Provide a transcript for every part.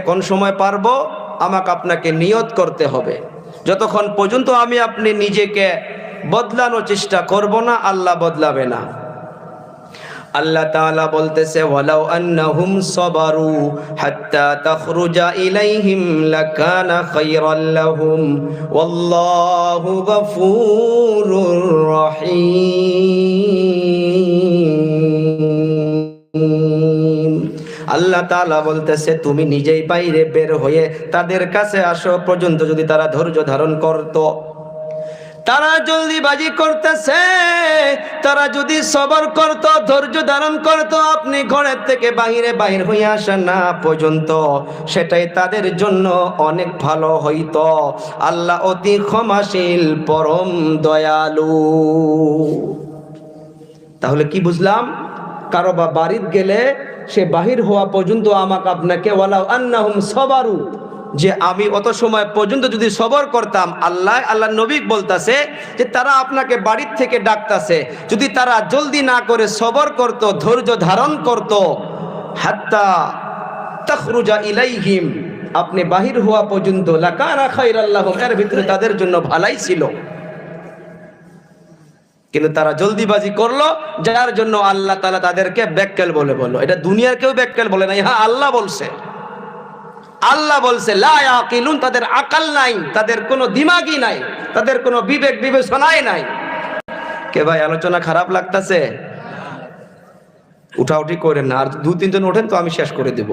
কোন সময় পারবো আমাকে আপনাকে নিয়ত করতে হবে। যতক্ষণ পর্যন্ত আমি আপনি নিজেকে বদলানোর চেষ্টা করব না, আল্লাহ বদলাবে না। আল্লাহ তাআলা বলতেছে ওয়ালাউ আন্নাহুম সাবারু হাত্তা তাখরুজা ইলাইহিম লাকানা খায়রাল লাহুম ওয়াল্লাহু গফুরুর রহিম। আল্লাহ তাআলা বলতেছে তুমি নিজেই বাইরে বের হয়ে তাদের কাছে আসো পর্যন্ত যদি তারা ধৈর্য ধারণ করত। তারা জলদিবাজি করতেছে, তারা যদি সবর করত, ধৈর্য ধারণ করত, আপনি ঘরের থেকে বাইর হয়ে আসা না পর্যন্ত, সেটাই তাদের জন্য অনেক ভালো হইতো। আল্লাহ অতি ক্ষমাশীল, পরম দয়ালু। তাহলে কি বুঝলাম? কারো বা বাড়িতে গেলে সে বাহির হওয়া পর্যন্ত আমাকে আপনাকে ওয়ালাউ আন্নাহুম সাবারু, যে আমি অত সময় পর্যন্ত যদি সবর করতাম। আল্লাহ নবী বলতাছে যে তারা আপনাকে বাড়ির থেকে ডাকতাছে, যদি তারা জলদি না করে সবর করত, ধৈর্য ধারণ করত, হাত্তা তাখরুজা ইলাইহিম, আপনি বাহির হওয়া পর্যন্ত, লাকানা খায়রাল লাহুম, এর ভিতরে তাদের জন্য ভালাই ছিল। কিন্তু তারা জলদিবাজি করলো, যার জন্য আল্লাহ তাআলা তাদেরকে বেক্কেল বলে বলল। এটা দুনিয়ার কেউ বেক্কেল বলে না, হ্যাঁ আল্লাহ বলছে। আল্লাহ বলছে লা ইয়াকিলুন, তাদের আকল নাই, তাদের কোনো দিমাগই নাই, তাদের কোনো বিবেক বিবেচনাই নাই। কে ভাই আলোচনা খারাপ লাগতাছে? উঠাউঠি করেন না, আর দু তিনজন ওঠেন তো আমি শেষ করে দেব।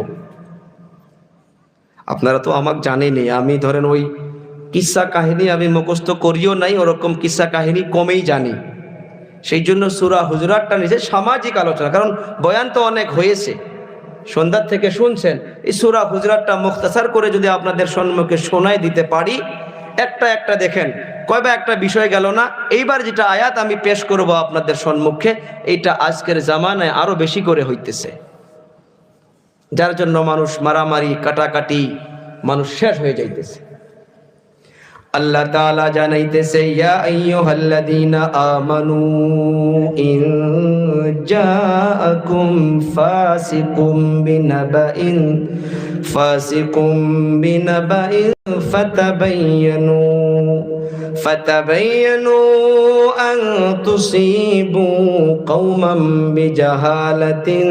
আপনারা তো আমাকে জানেনই, আমি ধরেন ওই কিসসা কাহিনী আমি মুখস্থ করিও নাই, ওরকম কিসসা কাহিনী কমেই জানি। সেই জন্য সূরা হুজুরাতটা নিচে সামাজিক আলোচনা, কারণ বয়ান তো অনেক হয়েছে, সন্ধ্যার থেকে শুনছেন। এই সূরা হুজুরাতটা মুখতাসার করে যদি আপনাদের সম্মুখে শোনাই দিতে পারি, একটা দেখেন কয়বা একটা বিষয় গেল না। এইবার যেটা আয়াত আমি পেশ করব আপনাদের সম্মুখে, এইটা আজকের জামানায় আরো বেশি করে হইতেছে, যার জন্য মানুষ মারামারি কাটাকাটি, মানুষ শেষ হয়ে যাইতেছে। আল্লাহ তাআলা জানাইতেছে ইয়া আইয়ুহাল্লাযীনা আমানু ইন জাআকুম ফাসিকুম বিনাবাইন ফাতাবায়ানু আন তুসিবু কওমান বিজাহালাতিন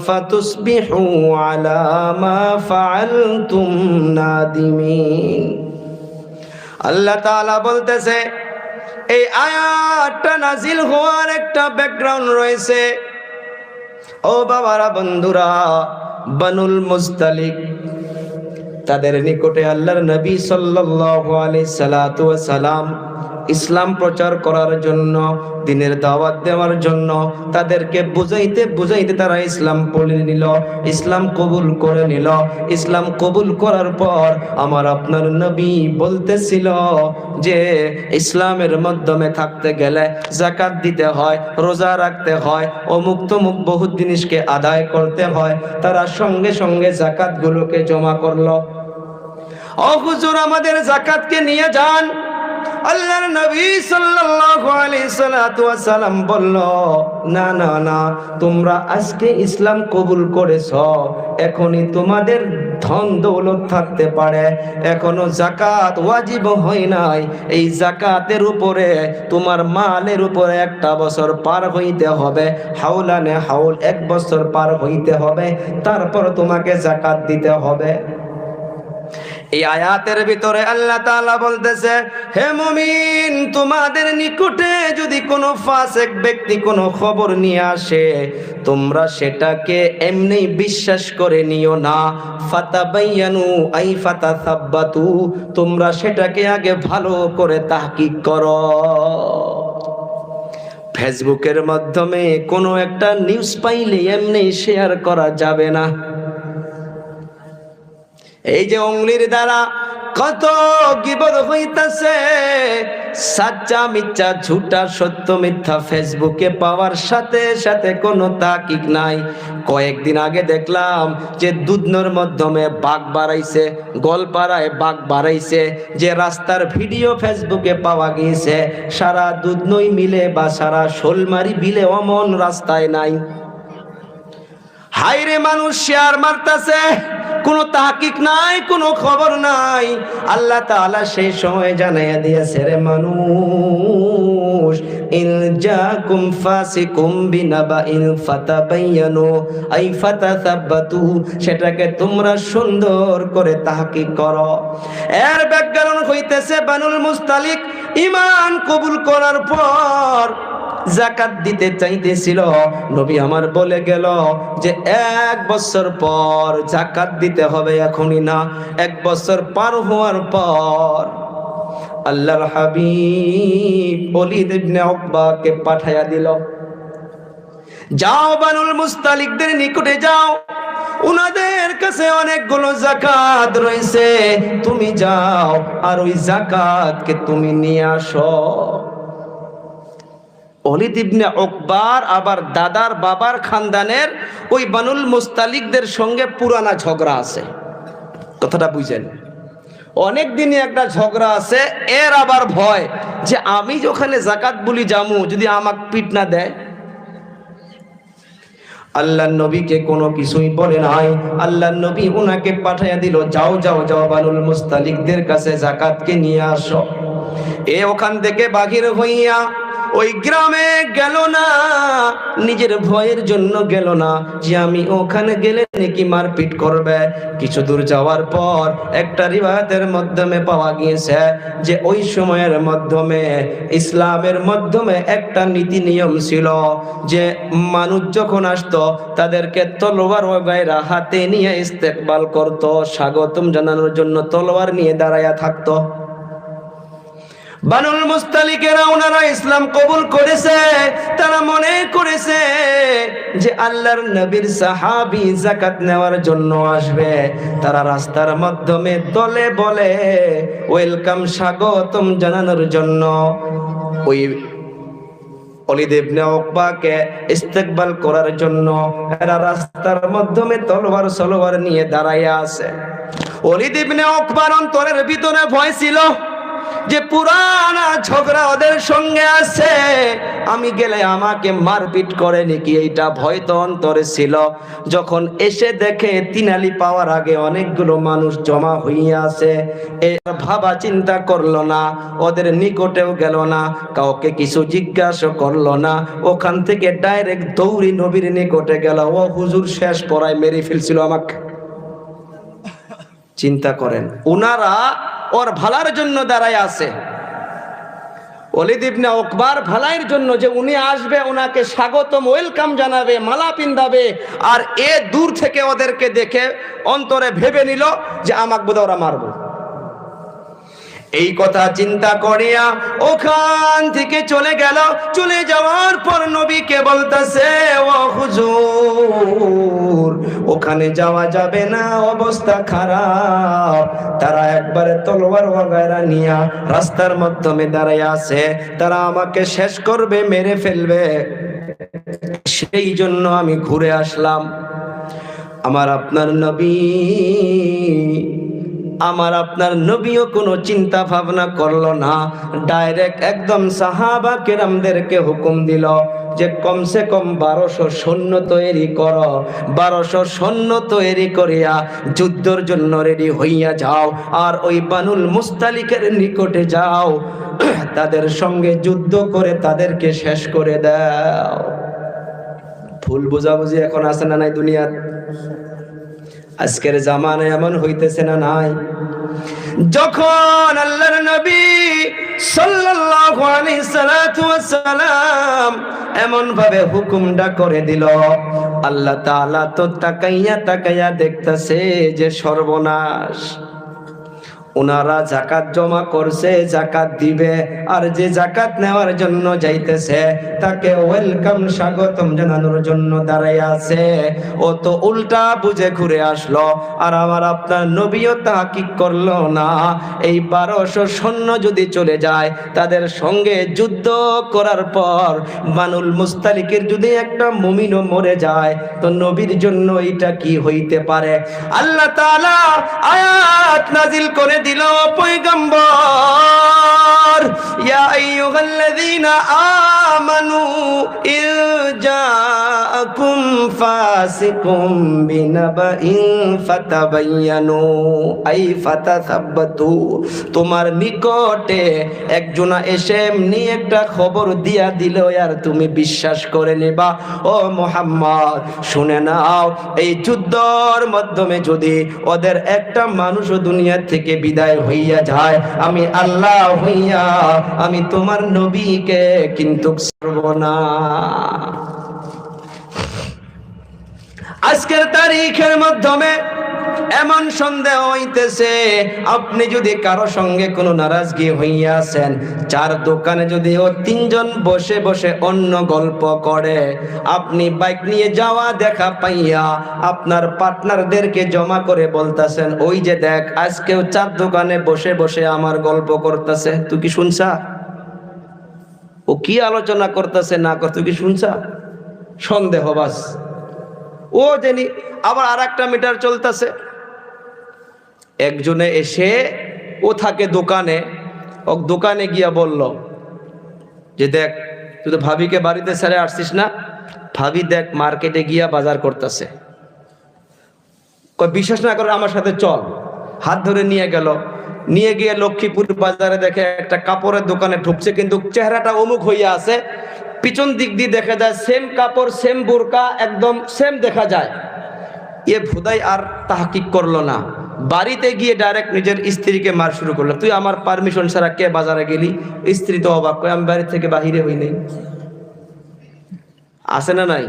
ফাতুসবিহু আলা মা ফাআলতুম নাদিমিন। আল্লাহ তাআলা বলতেছে এই আয়াতটা নাজিল হওয়ার একটা ব্যাকগ্রাউন্ড রয়েছে। ও বাবারা, বন্ধুরা, বানুল মুস্তালিক, তাদের নিকটে আল্লাহর নবী সাল্লাল্লাহু আলাইহি সাল্লাতু ওয়া সালাম ইসলাম প্রচার করার জন্য, দ্বীনের দাওয়াত দেওয়ার জন্য তাদেরকে বুঝাইতে তারা ইসলাম পড়ে নিল, ইসলাম কবুল করে নিল। ইসলাম কবুল করার পর আমার আপনার নবী বলতেছিল যে ইসলামের মাধ্যমে থাকতে গেলে যাকাত দিতে হয়, রোজা রাখতে হয়, অমুক তমুক বহুত জিনিসকে আদায় করতে হয়। তারা সঙ্গে সঙ্গে যাকাতগুলোকে জমা করলো। ও হুজুর, আমাদের যাকাতকে নিয়ে যান। আল্লাহর নবী সাল্লাল্লাহু আলাইহি সাল্লাতু ওয়া সাল্লাম বলল, না না না, তোমরা আজকে ইসলাম কবুল করেছো, এখনই তোমাদের ধন দৌলত থাকতে পারে, এখনো যাকাত ওয়াজিব হয় নাই। এই যাকাতের উপরে তোমার মালের উপরে 1 বছর পার হইতে হবে, হাওলানে হাওল 1 বছর পার হইতে হবে, তারপর তোমাকে যাকাত দিতে হবে। এই আয়াতের ভিতরে আল্লাহ তাআলা বলতেছে, হে মুমিন, তোমাদের নিকটে যদি কোনো ফাসিক ব্যক্তি কোনো খবর নিয়ে আসে, তোমরা সেটাকে এমনি বিশ্বাস করে নিও না। ফাতাবায়ানু আই ফাতাসাব্বাতু, তোমরা সেটাকে আগে ভালো করে তাহকিক করো। ফেসবুকের মাধ্যমে কোনো একটা নিউজ পাইলে এমনি শেয়ার করা যাবে না। এই যে অঙ্গলির দ্বারা কত গীবত হইতাছে, সাচ্চা মিথ্যা, ঝুটা সত্য মিথ্যা ফেসবুকে পাওয়ার সাথে সাথে কোনো তাকিক নাই। কয়েকদিন আগে দেখলাম যে দুধনর মাধ্যমে বাঘ বাড়াইছে, গোলপাড়ায় বাঘ বাড়াইছে, যে রাস্তার ভিডিও ফেসবুকে পাওয়া গিয়েছে, সারা দুধনই মিলে বা সারা শোলমারি বিলে অমন রাস্তায় নাই। হাইরে মানুষ শেয়ার মারতাছে, কোনো তাহকিক নাই, কোনো খবর নাই। আল্লাহ তাআলা সেই সময় জানাইয়া দিয়েছে, রে মানুষ, ইন জাকুম ফাসিকুম বিনাবাইন ফাতাবায়ানু আই ফাতাসাব্বাতু, সেটাকে তোমরা সুন্দর করে তাহকিক করো। এর ব্যাকরণ হইতেছে বানুল মুস্তালিক ঈমান কবুল করার পর যাকাত দিতে চাইতেছিল। নবী আমার বলে গেল যে 1 বছর পর যাকাত দিতে হবে, এখনই না, 1 বছর পার হওয়ার পর। আল্লাহর হাবিব ওলীদ ইবনে উকবাকে পাঠাইয়া দিল, যাও বানুল মুস্তালিকদের নিকটে যাও, উনাদের কাছে অনেকগুলো যাকাত রয়েছে, তুমি যাও আর ওই যাকাতকে তুমি নিয়ে আসো। ওলীদ ইবনে উকবার আবার দাদার বাবার খানদানের ওই বানুল মুস্তালিকদের সঙ্গে পুরানা ঝগড়া আছে, কথাটা বুঝেন। অনেক দিনই একটা ঝগড়া আছে। এর আবার ভয় যে আমি যখন যাকাত বলি জামু, যদি আমাকে পিট না দেয়। আল্লাহর নবীকে কোনো কিছুই বলে নাই। আল্লাহর নবী উনাকে পাঠাইয়া দিল, যাও যাও যাও বানুল মুস্তালিকদের কাছে যাকাতকে নিয়ে আসো। এ ওখান থেকে বাহির হইয়া ওই গ্রামে গেল না, নিজের ভয়ের জন্য গেল না যে আমি ওখানে গেলে নাকি মারপিট করবে। কিছু দূর যাওয়ার পর একটা রিওয়ায়াতের মাধ্যমে পাওয়া গিয়েছে যে ওই সময়ের মাধ্যমে ইসলামের মাধ্যমে একটা নীতি নিয়ম ছিল যে মানুষ যখন আসতো তাদেরকে তলোয়ার ওগায়রা হাতে নিয়ে ইস্তেকবাল করত, স্বাগতম জানানোর জন্য তলোয়ার নিয়ে দাঁড়ায়া থাকতো। বানুল মুস্তালিকেরা ওনারা ইসলাম কবুল করেছে, তারা মনে করেছে যে আল্লাহর নবীর সাহাবী যাকাত নেওয়ার জন্য আসবে। তারা রাস্তার মাধ্যমে দলে বলে ওয়েলকাম, স্বাগতম জানানোর জন্য ওই ওলীদ ইবনে উকবাকে ইস্তেকবাল করার জন্য এরা রাস্তার মাধ্যমে তলোয়ার সলোয়ার নিয়ে দাঁড়াইয়া আছে। ওলীদ ইবনে উকবার অন্তরের ভিতরে ভয় ছিল যে পুরানা ঝগড়া ওদের সঙ্গে আছে, আমি গেলে আমাকে মারপিট করে নাকি, এইটা ভয় তো অন্তরে ছিল। যখন এসে দেখে তিনালি পাওয়ার আগে অনেকগুলো মানুষ জমা হইয়া আছে, এর ভাবা চিন্তা করলো না, ওদের নিকটেও গেল না, কাউকে কিছু জিজ্ঞাসা করলো না, ওখান থেকে ডাইরেক্ট দৌড়ি নবীর নিকটে গেল। ও হুজুর, শেষ পড়ায় মেরে ফেলছিল আমাকে। চিন্তা করেন, উনারা ওর ভালার জন্য দাঁড়ায় আছে। ওলীদ ইবনে উকবার ভালাইয়ের জন্য, যে উনি আসবে, ওনাকে স্বাগতম ওয়েলকাম জানাবে, মালা পিন্দাবে, আর এ দূর থেকে ওদেরকে দেখে অন্তরে ভেবে নিল যে আমাকে বোধহয় ওরা মারবে। এই কথা চিন্তা করিয়া ওখান থেকে চলে গেল। চলে যাওয়ার পর নবীকে বলতেছে, ও হুজুর, ওখানে যাওয়া যাবে না, অবস্থা খারাপ। তারা একবারে তলোয়ার ওয়াগায়রা নিয়া রাস্তার মাধ্যমে দাঁড়ায় আছে, তারা আমাকে শেষ করবে, মেরে ফেলবে। সেই জন্য আমি ঘুরে আসলাম। আমার আপনার নবীও কোনো চিন্তা ভাবনা করলো না, ডাইরেক্ট একদম সাহাবা কেরামদেরকে হুকুম দিল যে কমসে কম 1200 সৈন্য তৈরি করো, 1200 সৈন্য তৈরি করিয়া যুদ্ধের জন্য রেডি হইয়া যাও, আর ওই বানুল মুস্তালিকের নিকটে যাও, তাদের সঙ্গে যুদ্ধ করে তাদেরকে শেষ করে দাও। ভুল বোঝাবুঝি এখন আছে না নাই দুনিয়ার? আজকের জামানায় এমন হইতেছে না নাই? যখন আল্লাহর নবী সাল্লাল্লাহু আলাইহি সাল্লাতু ওয়াস সালাম এমন ভাবে হুকুমটা করে দিল, আল্লাহ তাআলা তো তাকাইয়া দেখতেছে যে সর্বনাশ। ওনারা যাকাত জমা করছে, যাকাত দিবে, আর যে যাকাত নেওয়ার জন্য যাইতেছে তাকে ওয়েলকাম, স্বাগতম জানানোর জন্য দাঁড়াইয়া আছে, ও তো উল্টা বুঝে ঘুরে আসলো। আর আমার আপনার নবীও তাহকিক করলো না, এই 1200 সৈন্য যদি চলে যায়, তাদের সঙ্গে যুদ্ধ করার পর বানুল মুস্তালিকের যদি একটা মুমিনও মরে যায়, তো নবীর জন্য এটা কি হইতে পারে? আল্লাহ তাআলা আয়াত নাজিল করে দিল, পয়গম্বর, ইয়া আইয়ুহাল্লাযীনা আমানু ইল জাআ জাআকুম ফাসিকুম বিনাবাইন ফাতাবায়ানু আই ফাতাসাব্বাতু, তোমার নিকটে একজনা এসে এমনি একটা খবর দিয়া দিল আর তুমি বিশ্বাস করে নেবা। ও মুহাম্মদ শুনে নাও, এই যুদ্ধর মাধ্যমে যদি ওদের একটা মানুষও দুনিয়া থেকে বিদায় হইয়া যায়, আমি আল্লাহ হইয়া আমি তোমার নবীকে কিন্তু ছাড়ব না। আজকের তারিখের মাধ্যমে এমন সন্দেহ হইতেছে, আপনি যদি কারো সঙ্গে কোনো নারাজগি হইয়া আছেন, চার দোকানে যদি ও তিনজন বসে বসে অন্য গল্প করে, আপনি বাইক নিয়ে যাওয়া দেখা পাইয়া আপনার পার্টনারদেরকে জমা করে বলতেছেন, ওই যে দেখ আজকেও চার দোকানে বসে বসে আমার গল্প করতেছে, তুই কি শুনছা? ও কি আলোচনা করতেছে না কর, তুই কি শুনছা? সন্দেহ বাস। ও জানি আবার আর একটা মিটার চলতেছে। একজনে এসে, ও থাকে দোকানে, ও দোকানে গিয়া বলল যে দেখ তুই তো ভাবিকে বাড়িতে ছেড়ে আসছিস না, ভাবি দেখ মার্কেটে গিয়া বাজার করতেছে, বিশ্বাস না করে আমার সাথে চল। হাত ধরে নিয়ে গেল, নিয়ে গিয়ে লক্ষ্মীপুর বাজারে দেখে একটা কাপড়ের দোকানে ঢুকছে, কিন্তু চেহারাটা অমুক হইয়া আছে, পিছন দিক দিয়ে দেখা যায় সেম কাপড় সেম বোরকা একদম সেম দেখা যায়। এ ভুদাই আর তাহকিক করলো না, বাড়িতে গিয়ে ডাইরেক্ট নিজের স্ত্রীকে মার শুরু করলো, তুই আমার পারমিশন ছাড়া কে বাজারে গেলি? স্ত্রী তো অবাক, কই আমি বাড়ি থেকে বাহিরে হই নাই। আছে না নাই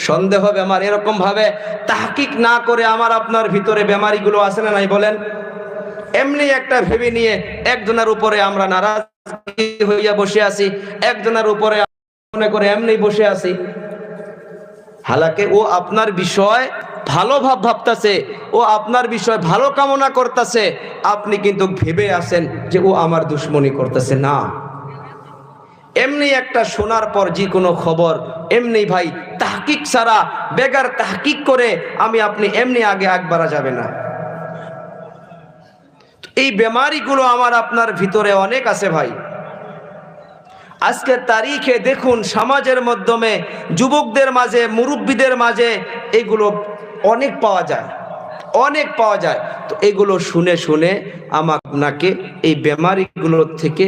সন্দেহ বেমার? এরকম ভাবে তাহকিক না করে আমার আপনার ভিতরে বেমারিগুলো আছে না নাই বলেন? এমনি একটা ভেবে নিয়ে একজনের উপরে আমরা নারাজ হইয়া বসে আছি, একজনের উপরে মনে করে এমনি বসে আছি। হালাকে ও আপনার বিষয় ভালো ভাবতেছে, ও আপনার বিষয় ভালো কামনা করতেছে, আপনি কিন্তু ভেবে আছেন যে ও আমার দুশ্মনী করতেছে না। এমনি একটা শোনার পর যে কোনো খবর এমনি ভাই তাহকিক ছাড়া, বেগার তাহকিক করে আমি আপনি এমনি আগে বাড়া যাবে না। এই বেমারিগুলো আমার আপনার ভিতরে অনেক আছে ভাই। আজকের তারিখে দেখুন সমাজের মাধ্যমে যুবকদের মাঝে, মুরব্বীদের মাঝে এগুলো অনেক পাওয়া যায়, অনেক পাওয়া যায়। তো এগুলো শুনে শুনে আপনাকে এই বেমারিগুলোর থেকে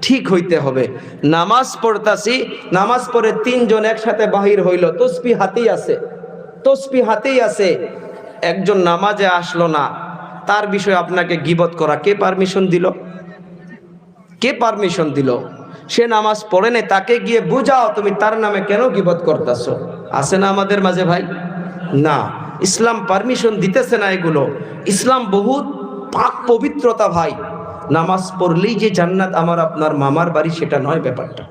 ঠিক হইতে হবে। নামাজ পড়তাছি, নামাজ পড়ে তিনজন একসাথে বাহির হইল, তসবিহ হাতেই আছে, তসবিহ হাতেই আছে, একজন নামাজে আসলো না, তার বিষয়ে আপনাকে গীবত করা কে পারমিশন দিল? কে পারমিশন দিল? সে নামাজ পড়ে নেই, তাকে গিয়ে বুঝাও তুমি তার নামে কেন গীবত করতেছো। আছে না আমাদের মাঝে ভাই? না, ইসলাম পারমিশন দিতেছে না এগুলো। ইসলাম বহুত পাক পবিত্রতা ভাই। নামাজ পড়লেই যে জান্নাত আমার আপনার মামার বাড়ি সেটা নয় ব্যাপারটা।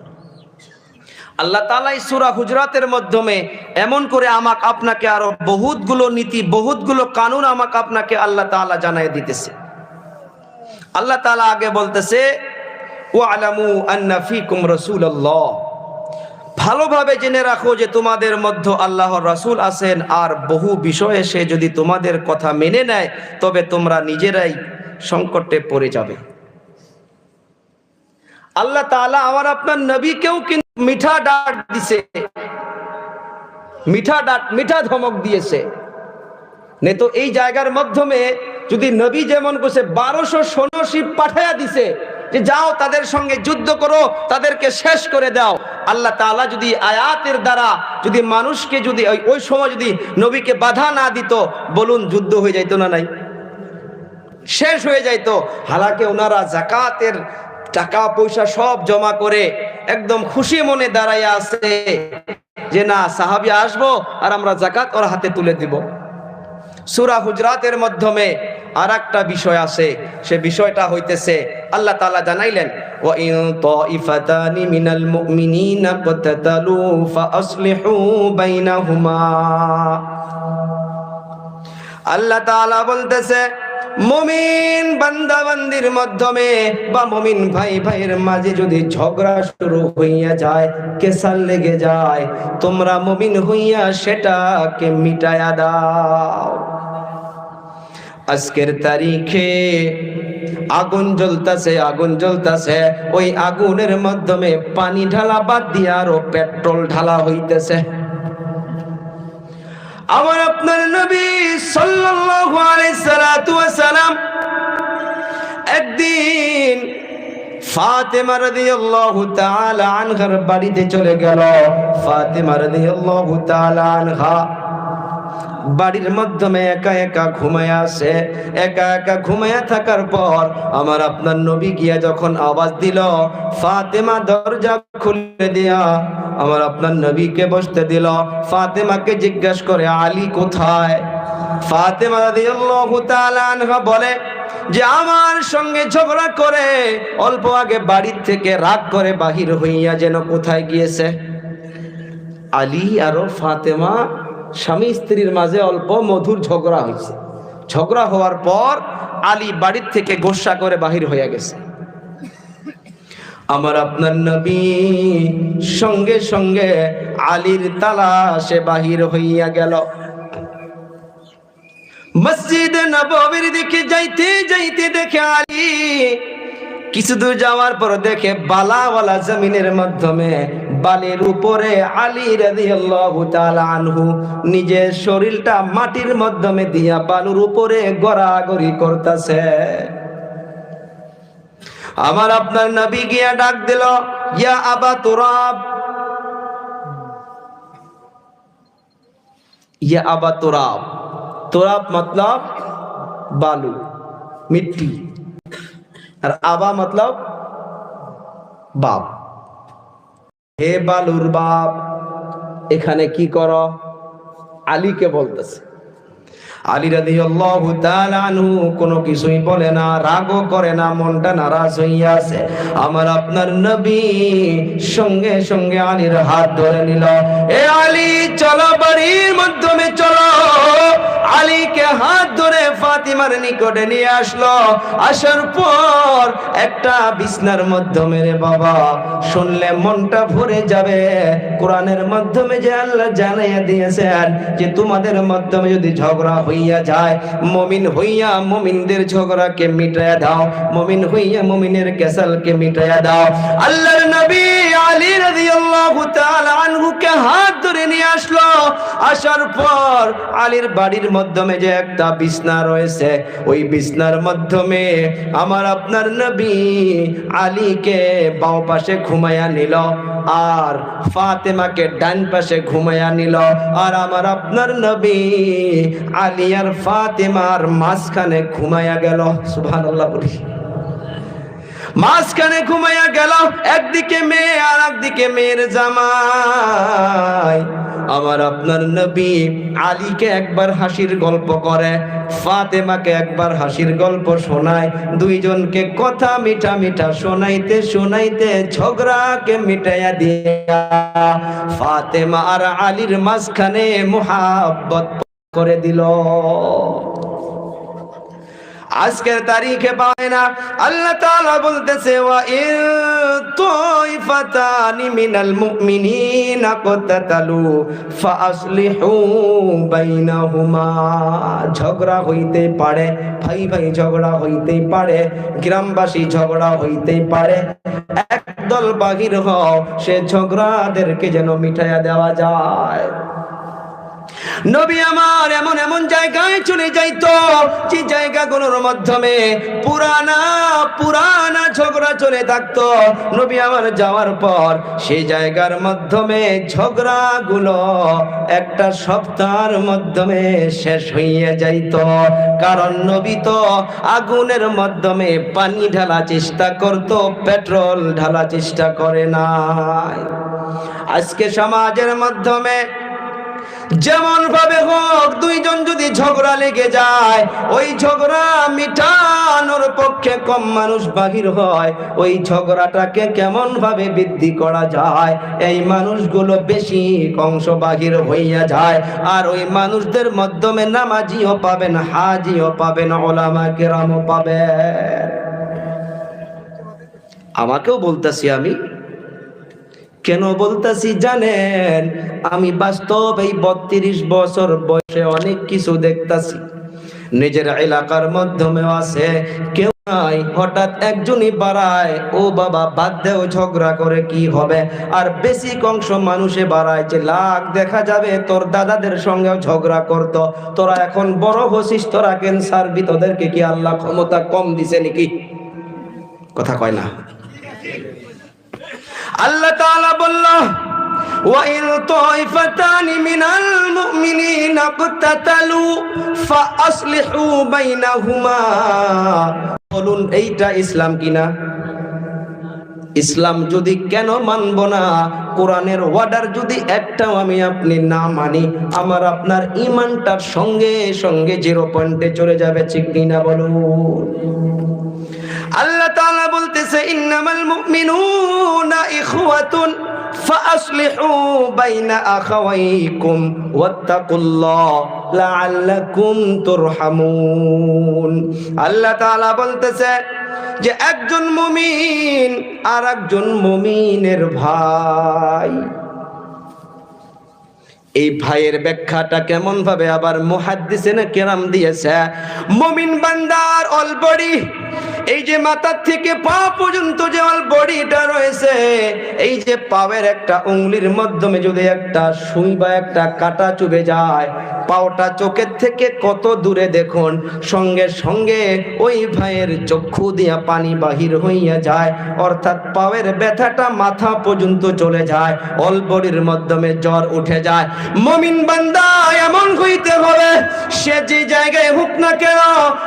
আল্লাহ তাআলা সূরা হুজরাতের মাধ্যমে এমন করে আমাকে আপনাকে আরো বহুতগুলো নীতি, বহুতগুলো কানুন আমাকে আপনাকে আল্লাহ তাআলা জানায় দিতেছে। আল্লাহ তাআলা আগে বলতেছে ওয়ালামু আন্না ফীকুম রাসূলুল্লাহ, ভালোভাবে জেনে রাখো যে তোমাদের মধ্যে আল্লাহর রাসূল আছেন, আর বহু বিষয়ে সে যদি তোমাদের কথা মেনে নেয় তবে তোমরা নিজেরাই সংকটে পড়ে যাবে। আল্লাহ তাআলা আমার আপনার নবীকেও কিন্তু মিঠা ডাক দিছে, মিঠা ডাক, মিঠা ধমক দিয়েছে। নে তো এই জায়গার মাধ্যমে যদি নবী যেমন করছে 1200 সৈন্য পাঠায়া দিছে যে যাও তাদের সঙ্গে যুদ্ধ করো, তাদেরকে শেষ করে দাও। আল্লাহ তাআলা যদি আয়াতের দ্বারা যদি মানুষকে যদি ওই সময় যদি নবীকে বাধা না দিত, বলুন যুদ্ধ হয়ে যাইতো না? নাই, শেষ হয়ে যাইতো। হালাকে ওনারা যাকাতের টাকা পয়সা সব জমা করে একদম খুশি মনে দাঁড়াইয়া আছে যে না সাহাবী আসবো আর আমরা যাকাত ওর হাতে তুলে দিব। সূরা হুজরাতের মাধ্যমে আর একটা বিষয় আছে, সে বিষয়টা হইতেছে আল্লাহ তাআলা জানাইলেন ওয়া ইন তাইফাতানি মিনাল মুমিনিনা ক্তাতালু ফাআসলিহু বাইনাহুমা। আল্লাহ তাআলা বলতেছে মুমিন বান্দা বান্দির মাধ্যমে বা মুমিন ভাই ভাইয়ের মাঝে যদি ঝগড়া শুরু হইয়া যায়, কেসাল লেগে যায়, তোমরা মুমিন হইয়া সেটাকে মিটায়া দাও। আজকের তারিখে আগুন জ্বলতাছে, আগুন জ্বলতাছে, ওই আগুনের মাধ্যমে পানি ঢালা বাদ দিয়ে আরো পেট্রোল ঢালা হইতেছে। আমার আপনার নবী সাল্লাল্লাহু আলাইহি সাল্লাতু ওয়াস সালাম একদিন ফাতেমা রাদিয়াল্লাহু তাআলা আনহার বাড়িতে চলে গেল। ফাতেমা রাদিয়াল্লাহু তাআলা আনহা বাড়ির মাধ্যমে একা একা ঘুমায় আসে। একা একা ঘুমায় থাকার পর আমার আপনার নবী গিয়া যখন আওয়াজ দিল, ফাতেমা দরজা খুলে দিয়া আমার আপনার নবীকে বসতে দিল। ফাতেমাকে জিজ্ঞাসা করে, আলী কোথায়? ফাতেমা রাদিয়াল্লাহু তাআলা আনহা বলে যে আমার সঙ্গে ঝগড়া করে অল্প আগে বাড়ির থেকে রাগ করে বাহির হইয়া যেন কোথায় গিয়েছে। আলী আর ফাতেমা স্বামী স্ত্রীর মাঝে অল্প মধুর ঝগড়া হয়েছে। ঝগড়া হওয়ার পর আলী বাড়ির থেকে গোসা করে বাহির হইয়া গেছে। আমার আপনার নবী সঙ্গে সঙ্গে আলীর তালাশে বাহির হইয়া গেল। মসজিদে নববীর দিকে যাইতে যাইতে দেখে আলী, কিছু দূর যাওয়ার পর দেখে বালাওয়ালা জমিনের মাধ্যমে বালির উপরে আলী রাদিয়াল্লাহু তাআলা আনহু নিজের শরীরটা মাটির মাধ্যমে দিয়া বালুর উপরে গড়াগড়ি করতেছে। আমার আপনার নবী গিয়া ডাক দিল, ইয়া আবা তুরাব, ইয়া আবা তুরাব। तुराब मतलब बालू मिट्टी और आबा मतलब बाप। हे बालुर बाप एखाने की करो? आली के बोलतेছে। আলী রাদিয়াল্লাহু তাআলা আনহু কোনো কিছুই বলে না, রাগও করে না, মনটা নারাজ হইয়া আছে। আমার আপনার নবী সঙ্গে সঙ্গে আলীর হাত ধরে নিল, এ আলী চলো বাড়ির মাধ্যমে চলো। আলীকে হাত ধরে ফাতিমার নিকটে নিয়ে আসলো। আসার পর একটা বিছনার মাধ্যমে, রে বাবা শুনলে মনটা ভরে যাবে, কোরআনের মাধ্যমে যে আল্লাহ জানাইয়া দিয়েছেন যে তোমাদের মাধ্যমে যদি ঝগড়া হইয়া যায়, মুমিন হইয়া মুমিনদের ঝগড়াকে মিটাইয়া দাও, মুমিন হইয়া মুমিনের কেসালকে মিটাইয়া দাও। আল্লাহর নবী আলী রাদিয়াল্লাহু তাআলা আনহুকে হাত ধরে নিয়ে আসলো। আসার পর আলীর বাড়ির মাধ্যমে যে একটা বিছনা রয়েছে, ওই বিছনার মাধ্যমে আমার আপনার নবী আলীকে বাম পাশে ঘুমাইয়া নিল আর ফাতেমাকে ডান পাশে ঘুমাইয়া নিল। আর আমার আপনার নবী আলী আর ফাতেমার মাঝখানে ঘুমাইয়া গেল। সুবহানাল্লাহ বলি। মাঝখানে ঘুমাইয়া গেল, একদিকে মেয়ে আর একদিকে মেয়ের জামাই। আমার আপনার নবী আলীকে একবার হাসির গল্প করে, ফাতেমাকে একবার হাসির গল্প শোনায়। দুইজনকে কথা মিঠা মিঠা শোনাইতে শোনাইতে ঝগড়াকে মিটাইয়া দিয়া ফাতেমা আর আলীর মাঝখানে মুহাব্বত করে দিল। আজকের তারিখে পায় না, আল্লাহ তাআলা বলতেছে, ওয়া ইন তাইফাতানি মিনাল মুমিনিনা কতাতালু ফাআসলিহু বাইনাহুমা। ঝগড়া হইতে পারে, ভাই ভাই ঝগড়া হইতে পারে, গ্রামবাসী ঝগড়া হইতে পারে, একদল বাহির হও, সে ঝগড়াদেরকে যেন মিটাইয়া দেওয়া যায়। নবী আমার এমন এমন জায়গায় চলে যাইতো যে জায়গাগুলোর মাধ্যমে পুরানা পুরানা ঝগড়া চলে থাকতো। নবী আমার যাওয়ার পর সেই জায়গার মাধ্যমে ঝগড়াগুলো একটা সপ্তাহের মাধ্যমে শেষ হইয়া যাইতো। কারণ নবী তো আগুনের মাধ্যমে পানি ঢালা চেষ্টা করত, পেট্রোল ঢালা চেষ্টা করে নাই। আজকে সমাজের মাধ্যমে যেমন ভাবে হোক, দুইজন যদি ঝগড়া লেগে যায়, ওই ঝগড়া মিটানোর পক্ষে কম মানুষ বাহির হয়। ওই ঝগড়াটাকে কেমন ভাবে বৃদ্ধি করা যায়, এই মানুষগুলো বেশি অংশ বাহির হইয়া যায়। আর ওই মানুষদের মাধ্যমে নামাজিও পাবেন, হাজিও পাবেন, ওলামা কেরামও পাবেন। আমাকেও বলতেছি, আমি কেন বলতেছি জানেন? আমি বাস্তব এই 32 বছর বয়সে অনেক কিছু দেখতাছি, নিজের এলাকার মাধ্যমেও আছে। কেউ হঠাৎ একজনই বাড়ায়, ও বাবা বাদ দেও, ঝগড়া করে কি হবে। আর বেশি অংশ মানুষে বাড়ায় যে লাখ দেখা যাবে তোর দাদাদের সঙ্গেও ঝগড়া করত, তোরা এখন বড় হছিস, তোরা ক্যান্সার, তোদেরকে কি আল্লাহ ক্ষমতা কম দিছে নাকি? কথা কয় না। আল্লাহ তাআলা বলল, وَإِنْ طَائِفَتَانِ مِنَ الْمُؤْمِنِينَ اقْتَتَلُوا فَأَصْلِحُوا بَيْنَهُمَا। বলুন এইটা ইসলাম কিনা? ইসলাম যদি কেন মানব না? কোরআনের ওয়ার্ডার যদি একটাও আমি আপনি না মানি, আমার আপনার ঈমানটার সঙ্গে সঙ্গে 0 পয়েন্টে চলে যাবে, ঠিক কিনা বলুন? আল্লাহ তাআলা বলতেছে, ইন্নামাল মুমিনুনা ইখওয়াতুন ফাআসলিহু বাইনা আখাওয়াইকুম ওয়াত্তাকুল্লাহ লাআল্লাকুম তুরহামুন। আল্লাহ তাআলা বলতেছে যে একজন মুমিন আর একজন মুমিনের ভাই। এই ভাইয়ের ব্যাখ্যাটা কেমন ভাবে আবার মুহাদ্দিসিনে কেরাম দিয়েছে, মুমিন বান্দার অল বডি, এই যে মাথা থেকে পা পর্যন্ত যে অল বডিটা রয়েছে, এই যে পায়ের একটা উঙ্গলির মাধ্যমে যদি একটা সুই বা একটা কাঁটা চুবে যায়, পাওটা চোখের থেকে কত দূরে দেখুন, সঙ্গে সঙ্গে ওই ভাইয়ের চক্ষু দিয়া পানি বাহির হইয়া যায়, অর্থাৎ পায়ের ব্যথাটা মাথা পর্যন্ত চলে যায়, অল বডির মাধ্যমে জ্বর উঠে যায়। মুমিন বান্দা এমন হইতে হবে, সে যে জায়গায় হোক না কেন,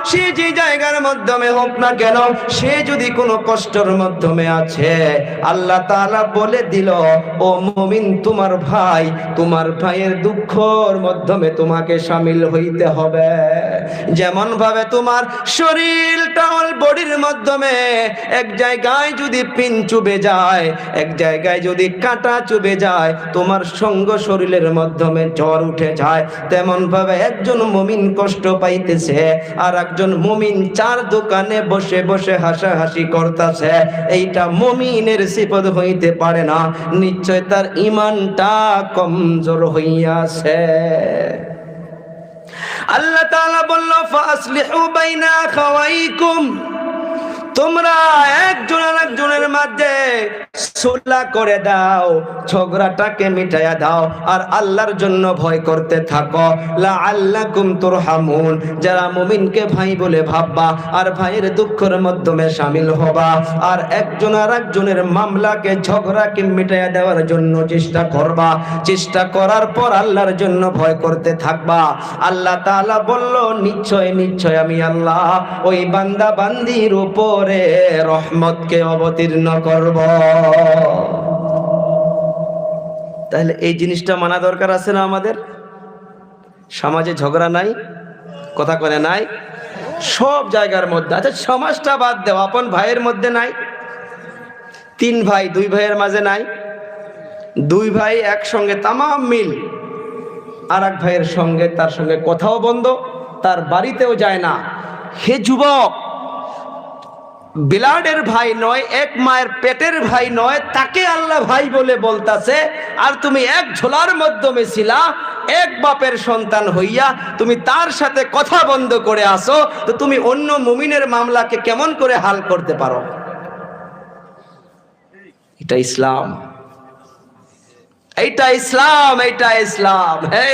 সে যে জায়গার মাধ্যমে হোক না কেন, সে যদি কোনো কষ্টের মাধ্যমে আছে, আল্লাহ তাআলা বলে দিল, ও মুমিন, তোমার ভাই, তোমার ভাইয়ের দুঃখের মাধ্যমে তোমাকে শামিল হইতে হবে। যেমন ভাবে তোমার শরীরটা অল বডির মাধ্যমে এক জায়গায় যদি পিন চুবে যায়, এক জায়গায় যদি কাঁটা চুবে যায়, তোমার সঙ্গ শরীরের মাধ্যমে জ্বর উঠে যায়, তেমন ভাবে একজন মুমিন কষ্ট পাইতেছে আর একজন মুমিন চার দোকানে বসে বসে হাসাহাসি করতেছে, এইটা মুমিনের সিফত হইতে পারে না, নিশ্চয় তার ঈমানটা কমজোর হইয়াছে। আল্লাহ তাআলা বলল, ফাসলিহু বাইনা আখাওয়াইকুম, তোমরা একজন আরেকজনের মাঝে সুলহ করে দাও, ঝগড়াটাকে মিটাইয়া দাও, আর আল্লাহর জন্য ভয় করতে থাকো, লাআল্লাকুম তুরহামুন। যারা মুমিনকে ভাই বলে ভাববা আর ভাইয়ের দুঃখের মাধ্যমে শামিল হবা, আর একজন আরেকজনের মামলাকে ঝগড়াকে মিটাইয়া দেওয়ার জন্য চেষ্টা করবা, চেষ্টা করার পর আল্লাহর জন্য ভয় করতে থাকবা, আল্লাহ তাআলা বলল, নিশ্চয় নিশ্চয় আমি আল্লাহ ওই বান্দা বান্দির উপর রহমতকে অবতীর্ণ করব। তাহলে এই জিনিসটা মানা দরকার আছে না আমাদের? সমাজে ঝগড়া নাই, কথা করে নাই, সব জায়গার মধ্যে। আচ্ছা সমাজটা বাদ দেও, আপন ভাইয়ের মধ্যে নাই? 3 ভাই 2 ভাইয়ের মাঝে নাই? 2 ভাই একসঙ্গে তামাম মিল, আর এক ভাইয়ের সঙ্গে তার সঙ্গে কথাও বন্ধ, তার বাড়িতেও যায় না। হে যুবক, বিলাডের ভাই নয়, এক মায়ের পেটের ভাই নয়, তাকে আল্লাহ ভাই বলে বলতাছে, আর তুমি এক ঝোলার মাধ্যমে ছিলা, এক বাপের সন্তান হইয়া তুমি তার সাথে কথা বন্ধ করে আসো, তো তুমি অন্য মুমিনের মামলাকে কেমন করে হাল করতে পারো? এটা ইসলাম, এইটা ইসলাম, এইটা ইসলাম। হে,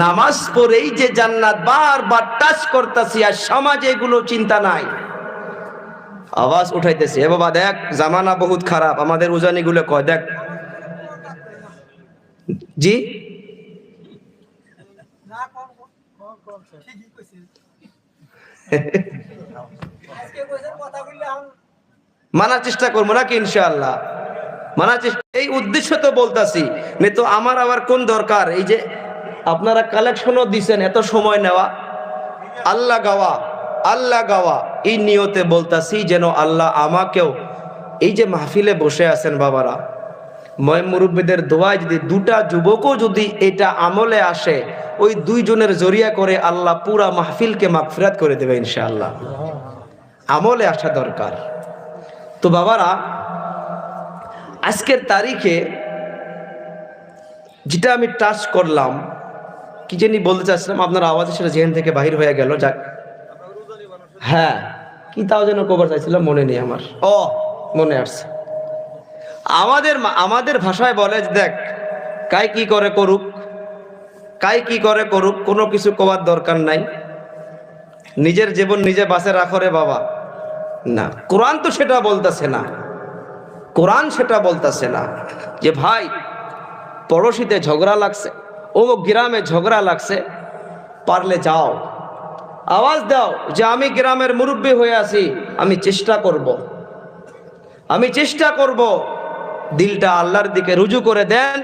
নামাজ পড়েই যে জান্নাত বারবার টাচ করতেছি, আর সমাজে এগুলো চিন্তা নাই। আওয়াজ উঠাইতেছে, এ বাবা দেখ জামানা বহুত খারাপ, আমাদের উজানি গুলো কয় দেখ। জি মানার চেষ্টা করবো নাকি? ইনশাআল্লাহ মানার চেষ্টা, এই উদ্দেশ্য তো বলতাছি, তো আমার আবার কোন দরকার? এই যে আপনারা কালেকশনও দিছেন, এত সময় নেওয়া, আল্লাহ গাওয়া, আল্লাহ গাওয়া, এই নিয়তে বলতাছি যেন আল্লাহ আমাকেও, এই যে মাহফিলে বসে আছেন বাবারা, ময় মুরব্বীদের দোয়ায় যদি 2টা যুবকও যদি এটা আমলে আসে, ওই 2 জনের জরিয়া করে আল্লাহ পুরা মাহফিলকে মাগফিরাত করে দেবে ইনশাআল্লাহ। আমলে আসা দরকার। তো বাবারা, আজকের তারিখে যেটা আমি টাচ করলাম, কি জানি বলতে চাচ্ছিলাম, আপনার আওয়াজে সেটা জেহেন থেকে বাহির হয়ে গেল। যাক, হ্যাঁ, কি তাও যেন কবার চাইছিলাম, মনে নেই আমার। ও মনে আসছে, আমাদের ভাষায় বলে, দেখ কাই কি করে করুক, কাই কি করে করুক, কোনো কিছু কবার দরকার নাই, নিজের জীবন নিজে বাঁচে রাখো রে বাবা। না, কোরআন তো সেটা বলতেছে না। কোরআন সেটা বলতেছে না যে ভাই পড়োশিতে ঝগড়া লাগছে, অমুক গ্রামে ঝগড়া লাগছে, পারলে যাও আওয়াজ দাও যে আমি গ্রামের মুরব্বী হয়ে আছি, আমি চেষ্টা করব, আমি চেষ্টা করব। দিলটা আল্লাহর দিকে রুজু করে দেন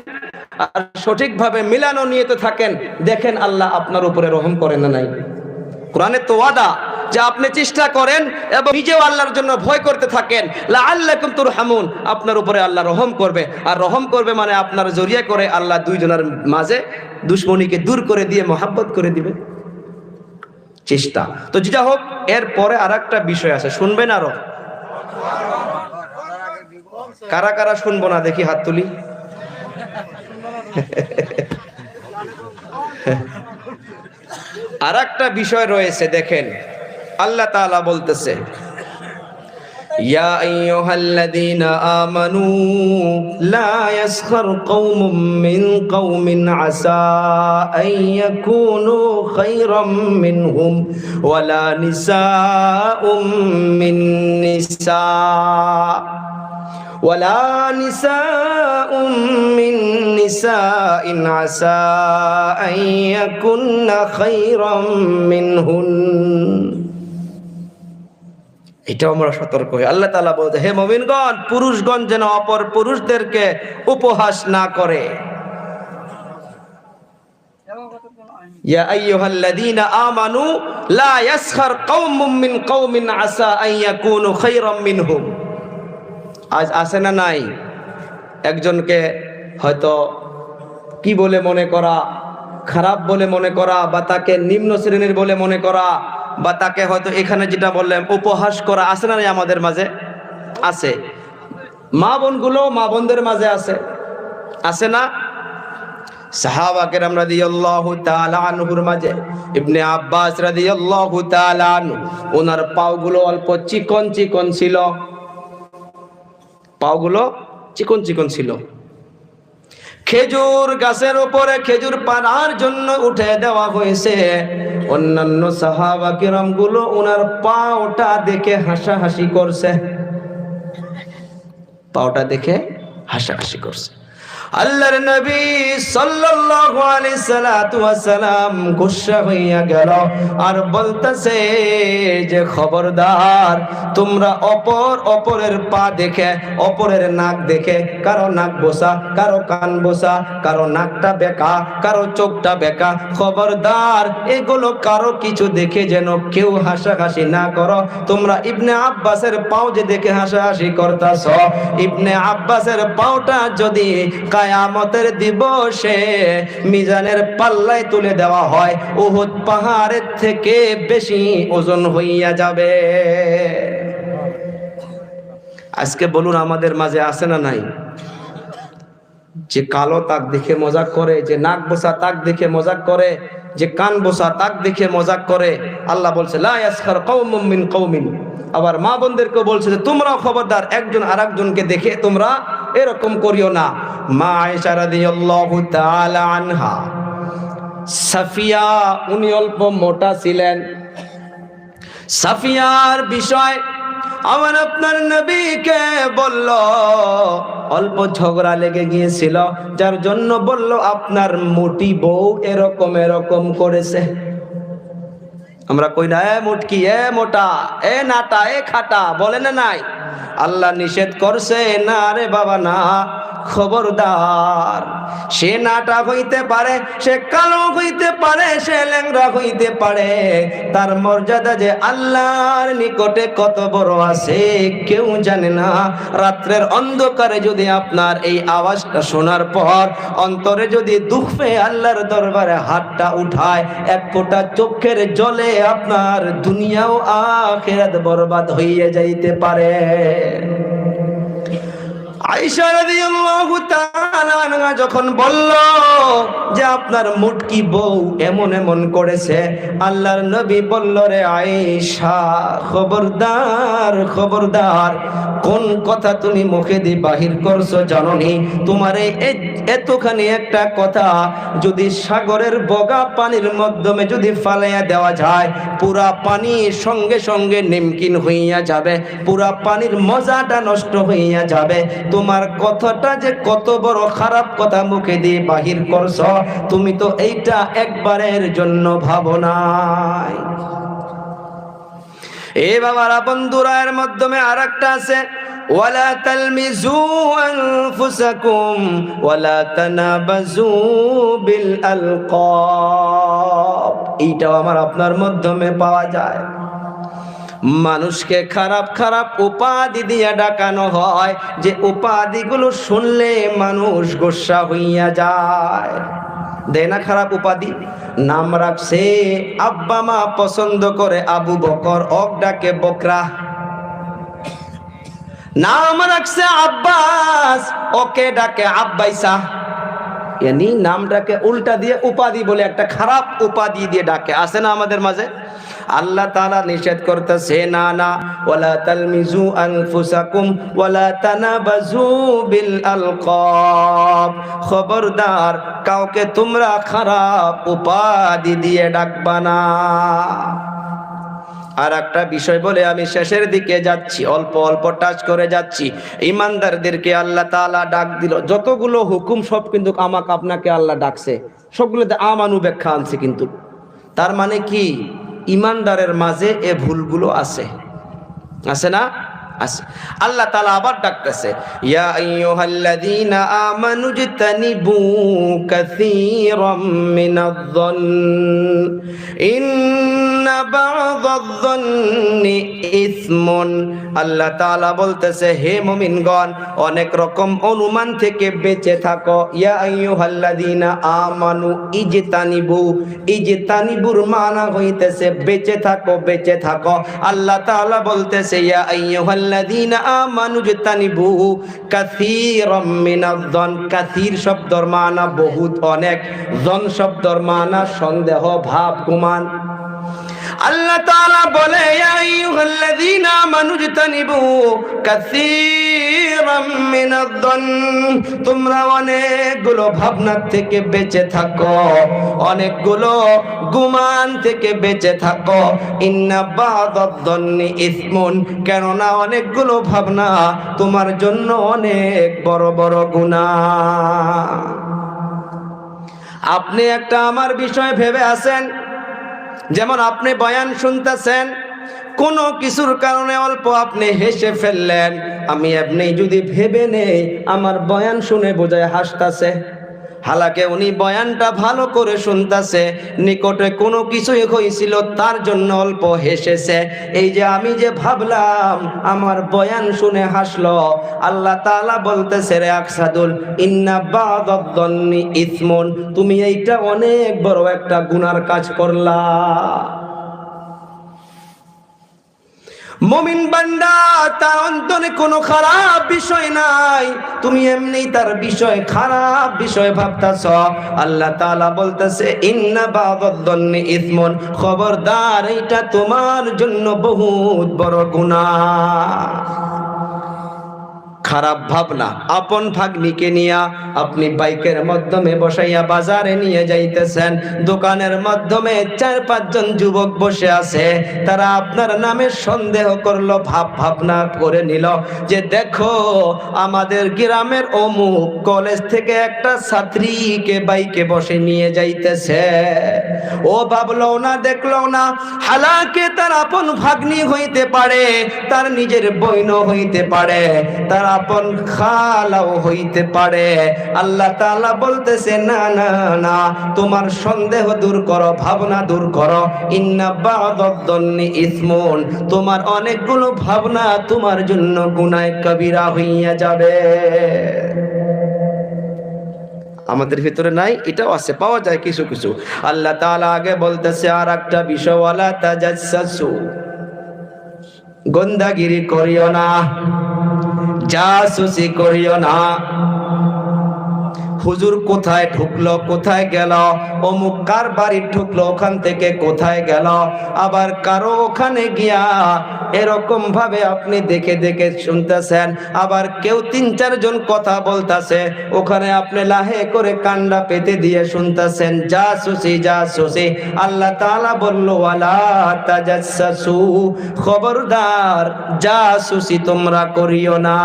আর সঠিকভাবে মিলানো নিয়তে থাকেন, দেখেন আল্লাহ আপনার উপরে রহম করেন না নাই। কোরআনে তো ওয়াদা যে আপনি চেষ্টা করেন এবং নিজেও আল্লাহর জন্য ভয় করতে থাকেন, লাআল্লাকুম তুরহামুন, আপনার উপরে আল্লাহ রহম করবে। আর রহম করবে মানে আপনার জরিয়া করে আল্লাহ দুইজনের মাঝে দুশ্মনীকে দূর করে দিয়ে মহাব্বত করে দিবে। চেষ্টা তো যেটা হোক, এর পরে আর একটা বিষয় আছে, শুনবেন আরো? কারা কারা শুনবো না দেখি হাত তুলি। আর একটা বিষয় রয়েছে, দেখেন আল্লাহ তাআলা বলতেছে, ইয়া আইয়ুহাল্লাযীনা আমানু লা ইয়াসখার কওমুম মিন কওমিন আসা আন ইয়াকুনু খায়রাম মিনহুম ওয়ালা নিসাউম মিন নিসা ওয়ালা নিসাউম মিন নিসাইন আসা আন ইয়াকুননা খায়রাম মিনহুন। এটা আমরা সতর্ক হই। আল্লাহ তাআলা বলতে, হে মুমিনগণ, পুরুষগণ যেন অপর পুরুষদেরকে উপহাস না করে। ইয়া আইয়ুহাল্লাযীনা আমানু লা ইয়াসখার কওমুম মিন কওমিন আসা আন ইয়াকুনু খায়রাম মিনহুম। আজ আছে না নাই একজনকে হয়তো কি বলে মনে করা, খারাপ বলে মনে করা, বা তাকে নিম্ন শ্রেণীর বলে মনে করা, বা তাকে হয়তো এখানে যেটা বললাম উপহাস করা, আছে না নাই আমাদের মাঝে? আছে। মা বোনগুলো মা বোনদের মাঝে আছে, আছে না? সাহাবা কেরাম রাদিয়াল্লাহু তাআলা আনহুর মাঝে ইবনে আব্বাস রাদিয়াল্লাহু তাআলা আনহু, ওনার পাগুলো অল্প চিকন চিকন ছিল, পাগুলো চিকন চিকন ছিল। খেজুর গাছের উপরে খেজুর পাড়ার জন্য উঠে দেওয়া হয়েছে। অন্যান্য সাহাবা কিরাম গুলো ওনার পাওটা দেখে হাসাহাসি করছে, পাওটা দেখে হাসাহাসি করছে। আল্লাহর নবী সাল্লাল্লাহু আলাইহি সাল্লাতু ওয়াস সালাম গুসা হইয়া গেল আর বলতেছে যে খবরদার, তোমরা অপরের পা দেখে, অপরের নাক দেখে, কারো নাক বোসা, কারো কান বোসা, কারো নাকটা বেঁকা, কারো চোখটা বেঁকা, খবরদার এগুলো কারো কিছু দেখে যেন কেউ হাসাহাসি না করো। তোমরা ইবনে আব্বাসের পাও যে দেখে হাসাহাসি করতাছ, ইবনে আব্বাসের পাওটা যদি কিয়ামতের দিবসে মিজানের পাল্লায় তুলে দেওয়া হয়, উহুদ পাহাড়ের থেকে বেশি ওজন হইয়া যাবে। আজকে বলুন আমাদের মাঝে আছে না নাই যে কালো তাক দেখে মজাক করে, যে নাক বোসা তাক দেখে মজাক করে, যে কান বোসা তাক দেখে মজাক করে? আল্লাহ বলছে লা ইয়াসখার কওমুম মিন কওমিন। আবার মা বোনদেরকে বলছে যে তোমরাও খবরদার একজন আরেকজনকে দেখে তোমরা এরকম করিও না। মা আয়েশা রাদিয়াল্লাহু তাআলা আনহা, সাফিয়া, উনি অল্প মোটা ছিলেন। সাফিয়ার বিষয় আমার আপনার নবীকে বলল, অল্প ঝগড়া লেগে গিয়েছিল, যার জন্য বলল আপনার মোটি বউ এরকম এরকম করেছে। আমরা কই না এ মুটকি, এ মোটা, এ নাটা, এ খাটা, বলে না নাই? আল্লাহ নিষেধ করছে না রে বাবা না, খবরদার। সে নাটা হইতে পারে, সে কালো হইতে পারে, সে ল্যাংড়া হইতে পারে, তার মর্যাদা যে আল্লাহর নিকটে কত বড় আছে কেউ জানে না। রাত্রের অন্ধকারে যদি আপনার এই আওয়াজটা শোনার পর অন্তরে যদি দুঃখ পেয়ে আল্লাহর দরবারে হাতটা উঠায়, এক ফোঁটা চোখের জলে আপনার দুনিয়াও আখিরাত বরবাদ হইয়া যাইতে পারে। আয়েশা রাদিয়াল্লাহু তাআলা আনহা যখন বলল যে আপনার মুটকি বউ এমন এমন করেছে, আল্লাহর নবী বলল, রে আয়েশা, খবরদার খবরদার, কোন কথা তুমি মুখে দিয়ে বাহির করছো জানো নি? তোমার এতখানি একটা কথা যদি সাগরের বগা পানির মাধ্যমে যদি ফালাইয়া দেওয়া যায়, পুরা পানি সঙ্গে সঙ্গে নিমকিন হইয়া যাবে, পুরা পানির মজাটা নষ্ট হইয়া যাবে। তোমার কথাটা যে কত বড় খারাপ কথা মুখে দিয়ে বাহির করছ, তুমি তো এইটা একবারের জন্য ভাবো নাই। এ বাবারা, বন্ধুরা, এর মাধ্যমে আরেকটা আছে, ওয়ালা তালমিজু আনফুসাকুম ওয়ালা তানাবাজু বিল আলকাব। এইটাও আমার আপনার মাধ্যমে পাওয়া যায়। মানুষকে খারাপ খারাপ উপাধি দিয়ে ডাকানো হয়, যে উপাধিগুলো শুনলে মানুষ গোসা হইয়া যায়। দেয় না খারাপ উপাধি? নাম রাখছে, আব্বা মা পছন্দ করে আবু বকর, ওক ডাকে বকরা। নাম রাখছে আব্বাস, ওকে ডাকে আব্বাইসা। এনি নামটাকে উল্টা দিয়ে উপাধি বলে একটা খারাপ উপাধি দিয়ে ডাকে। আছে না আমাদের মাঝে? আল্লাহ তাআলা নিষেধ করতেছে, না না, ওয়ালা তালমিজু আনফুসাকুম ওয়ালা তানাবাজু বিল আলকাব। খবরদার, কাউকে তোমরা খারাপ উপাধি দিয়ে ডাকবা না। আর একটা বিষয় বলে আমি শেষের দিকে যাচ্ছি, অল্প অল্প টাচ করে যাচ্ছি। ইমানদারদেরকে আল্লাহ তাআলা ডাক দিল, যতগুলো হুকুম সব কিন্তু আমাকে আপনাকে আল্লাহ ডাকছে, সবগুলোতে আমানু ব্যাখ্যা আনছে। কিন্তু তার মানে কি? ইমানদারের মাঝে এ ভুলগুলো আছে, আছে না? আছে। আল্লাহ তাআলা আবার ডাকতেছে, ইয়া আইয়ুহাল্লাযীনা আমানু জতানিবু কাসীরাম মিনায-যন্ন ইন্না বা'যায-যন্নি ইসমুন। আল্লাহ তাআলা বলতেছে, হে মুমিনগণ, অনেক রকম অনুমান থেকে বেঁচে থাকো। ইয়া আইয়ুহাল্লাযীনা আমানু ইজতানিবু, ইজতানিবুর মানা হইতেছে বেঁচে থাকো, বেঁচে থাকো। আল্লাহ তাআলা বলতেছে, ইয়া আইয়ুহাল্লাযীনা আমানু ইজতানিবু কাসীরাম মিনায-যন্ন। কাসীর শব্দের মানা বহুত, অনেক। জন শব্দের মানা সন্দেহ, ভাব, গুমান। আল্লাহ তাআলা বলে, ইয়া আইয়ুহাল্লাযীনা আমানু ইজতানিবু কাসীরাম মিনায-যন্ন। তোমরা অনেকগুলো ভাবনা থেকে বেঁচে থাকো, অনেকগুলো গুমান থেকে বেঁচে থাকো। ইন্না বা'যায-যন্নি ইসমুন, কেননা অনেকগুলো ভাবনা তোমার জন্য অনেক বড় বড় গুনাহ। আপনি একটা আমার বিষয় ভেবে আছেন, যেমন আপনি বয়ান শুনতেছেন, কোনো কিছুর কারণে অল্প আপনি হেসে ফেললেন, আমি আপনি যদি ভেবে নেই আমার বয়ান শুনে বোঝায় হাসতেছে, হালাকে উনি বয়ানটা ভালো করে শুনতেছে, নিকটে কোনো কিছুই হয়েছিল তার জন্য অল্প হেসেছে। এই যে আমি যে ভাবলাম আমার বয়ান শুনে হাসলো, আল্লাহ তাআলা বলতেছে, রে আকসাদুল, ইন্না বা'যায-যন্নি ইসমুন, তুমি এইটা অনেক বড় একটা গুনার কাজ করলা। মুমিন বান্দা, তার অন্তরে কোনো খারাপ বিষয় নাই, তুমি এমনি তার বিষয় খারাপ বিষয় ভাবতাছ। আল্লাহ তাআলা বলতেছে, ইন্না বা'যায-যন্নি ইসমুন, খবরদার, এটা তোমার জন্য বহুত বড় গুনাহ। খারাপ ভাবনা। আপন ভাগ্নিকে নিয়া আপনি বাইকের মাধ্যমে বসাইয়া বাজারে নিয়ে যাইতেছেন, দোকানের মাধ্যমে 4-5 জন যুবক বসে আছে, তারা আপনার নামে সন্দেহ করলো, ভাবনা করে নিল যে দেখো আমাদের গ্রামের অমুক কলেজ থেকে একটা ছাত্রীকে বাইকে বসে নিয়ে যাইতেছে। ও ভাবলো না, দেখলো না, হালাকে তার আপন ভাগ্নি হইতে পারে, তার নিজের বোন হইতে পারে, তার আপন খালাও হইতে পারে। আল্লাহ তাআলা বলতেছে, না না না, তোমার সন্দেহ দূর করো, ভাবনা দূর করো। ইন্না বা'যায-যন্নি ইসমুন, তোমার অনেকগুলো ভাবনা তোমার জন্য গুনাহ কবিরা হইয়া যাবে। আমাদের ভিতরে নাই, এটাও আছে, পাওয়া যায় কিছু কিছু। আল্লাহ তাআলা আগে বলতেছে আর একটা বিষয়, ওয়ালা তাজাসসু, গন্দাগিরি করিও না। জাসুসি করিও না। হুজুর কোথায় ঢুকলো, কোথায় গেল, অমুক কার বাড়ি ঢুকলো, ওখান থেকে কোথায় গেল, আবার কারো ওখানে গিয়া এরকম ভাবে আপনি দেখে দেখে শুনতেছেন। আবার কেউ ৩-৪ জন কথা বলতেছে, ওখানে আপনি লাহে করে কান্ডা পেতে দিয়ে শুনতেছেন। জাসুসি জাসুসি। আল্লাহ তাআলা বলল ওয়ালা তাজাসসু, খবরদার জাসুসি তোমরা করিও না।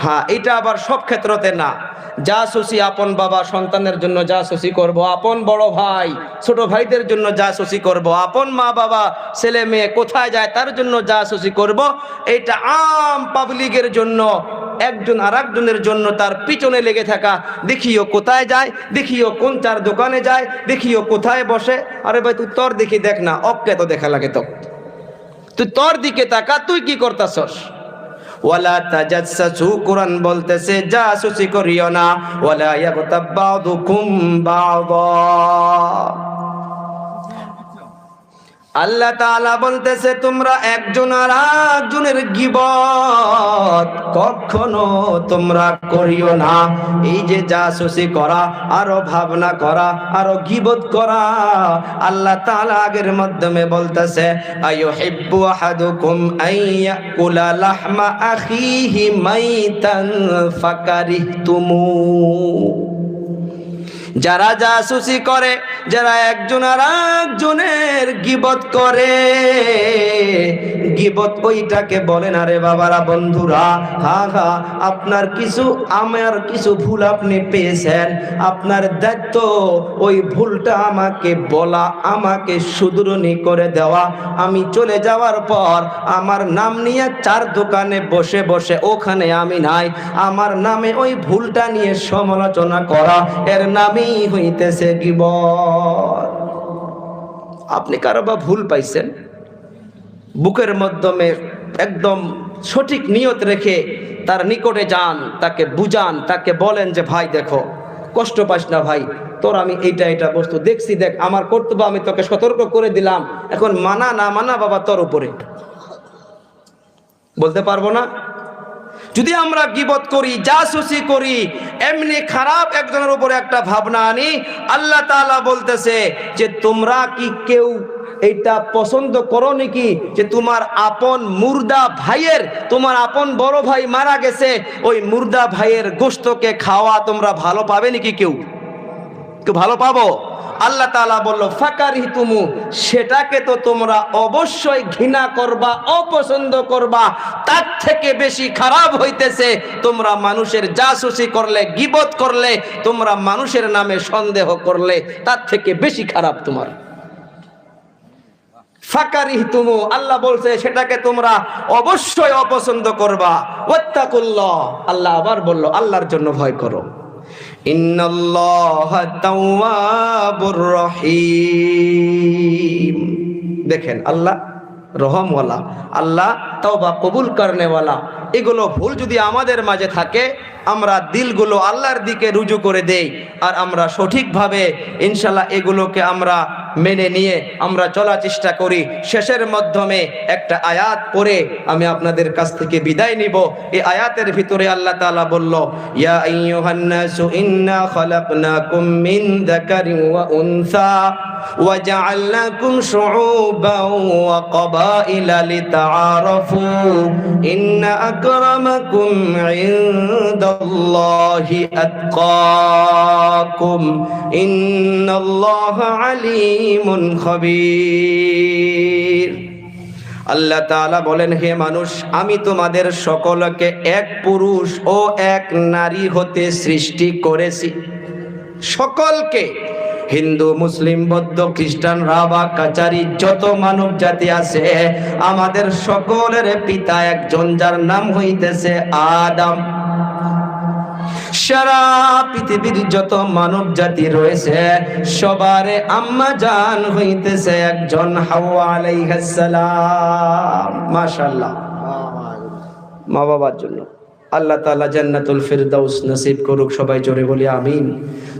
হ্যাঁ, এটা আবার সব ক্ষেত্রতে না। জাসুসি আপন বাবা সন্তানের জন্য জাসুসি করব, আপন বড় ভাই ছোট ভাইদের জন্য জাসুসি করব, আপন মা বাবা ছেলে মেয়ে কোথায় যায় তার জন্য জাসুসি করব, এটা আম পাবলিকের জন্য, একজন আর একজনের জন্য তার পিছনে লেগে থাকা। দেখিও কোথায় যায়, দেখিও কোন চার দোকানে যায়, দেখিও কোথায় বসে। আরে ভাই তুই তোর দেখি দেখ না, অক্কে তো দেখা লাগে, তো তুই তোর দিকে তাকা, তুই কি করতাছস। ওয়ালা তাজাসসু, কুরআন বলতেছে জাসুসি করিও না। ওয়ালা ইয়াগতাব বা'দুকুম বা'দা, আল্লাহ তাআলা বলতেছে তোমরা একজন আর একজনের গীবত কখনো তোমরা করিও না। এই যে জাসুসি করা, আরো ভাবনা করা, আরো গীবত করা, আল্লাহ তাআলা আগের মাধ্যমে বলতেছে আইয়ুহিব্বু আহাদুকুম আইয়াকুলা লাহমা আখিহি মাইতান ফাকারিহতুমু। যারা জাসুসি করে, যারা একজন আর একজনের গীবত করে, গীবত ওইটাকে বলেন আরে বাবারা বন্ধুরা, হা হা আপনার কিছু আমার কিছু ভুল আপনি পেয়েছেন, আপনার দায়িত্ব ওই ভুলটা আমাকে বলা, আমাকে শুধরনি করে দেওয়া। আমি চলে যাওয়ার পর আমার নাম নিয়ে 4 দোকানে বসে বসে, ওখানে আমি নাই, আমার নামে ওই ভুলটা নিয়ে সমালোচনা করা, এর নামই হইতেছে গীবত। আপনি কারো বা ভুল পাইছেন, বুকের মাধ্যমে একদম সঠিক নিয়ত রেখে তার নিকটে যান, তাকে বুঝান, তাকে বলেন যে ভাই দেখো কষ্ট পাস না ভাই, তোর আমি এইটা এইটা বস্তু দেখছি, দেখ আমার কর্তব্য, আমি তোকে সতর্ক করে দিলাম, এখন মানা না মানা বাবা তোর উপরে। বলতে পারবো না? যদি আমরা গীবত করি, জাসুসি করি, এমনি খারাপ একজনের উপরে একটা ভাবনা আনি, আল্লাহ তাআলা বলতেছে যে তোমরা কি কেউ এইটা পছন্দ করো নাকি যে তোমার আপন মুর্দা ভাইয়ের, তোমার আপন বড় ভাই মারা গেছে, ওই মুর্দা ভাইয়ের গোশতকে খাওয়া তোমরা ভালো পাবে নাকি? কেউ ভালো পাবো? আল্লাহ তাআলা বলল ফাকারিহতুমু, সেটাকে তো তোমরা অবশ্যই ঘৃণা করবা, অপছন্দ করবা। তার থেকে বেশি খারাপ হইতেছে তোমরা মানুষের জাসুসি করলে, গীবত করলে, তোমরা মানুষের নামে সন্দেহ করলে, তার থেকে বেশি খারাপ তোমার। ফাকারিহতুমু, আল্লাহ বলছে সেটাকে তোমরা অবশ্যই অপছন্দ করবা। ওয়াত্তাকুল্লাহ, আল্লাহ আবার বলল আল্লাহর জন্য ভয় করো। ইন্নাল্লাহা তাওয়াবুর রহিম। দেখেন আল্লাহ রহমওয়ালা, আল্লাহ তওবা কবুল করনেওয়ালা। এগুলো ভুল যদি আমাদের মাঝে থাকে, আমরা দিলগুলো আল্লাহর দিকে রুজু করে দেই, আর আমরা সঠিকভাবে ইনশাল্লাহ এগুলোকে আমরা মেনে নিয়ে আমরা চলার চেষ্টা করি। শেষের মাধ্যমে একটা আয়াত পড়ে আমি আপনাদের কাছ থেকে বিদায় নিব। এই আয়াতের ভিতরে আল্লাহ তাআলা বলল, ইয়া আইয়ুহান নাসু ইন্না খালাকনাকুম মিন যাকারিন ওয়া উনসা ওয়া জাআলনাকুম শুউবান ওয়া ক্বাবাইলা লিতাআরাফু ইন্না আকরামাকুম ইনদাল্লাহি আতকাকুম ইন্নাল্লাহা আলিমুন খবীর। আল্লাহ তাআলা বলেন, হে মানুষ, আমি তোমাদের সকলকে এক পুরুষ ও এক নারী হতে সৃষ্টি করেছি। সকলকে, হিন্দু, মুসলিম, বৌদ্ধ, খ্রিস্টান, রাভা, কাচারি, যত মানব জাতি আছে, আমাদের সকলের পিতা একজন, যার নাম হইতেছে আদম। সারা পৃথিবীর যত মানব জাতি রয়েছে, সবারে আম্মা জান হইতেছে একজন, হাওয়া আলাইহিস সালাম। মাশাআল্লাহ, মা বাবার জন্য আল্লাহ তাআলা জান্নাতুল ফিরদাউস নসিব করুক, সবাই জোরে বলি আমিন।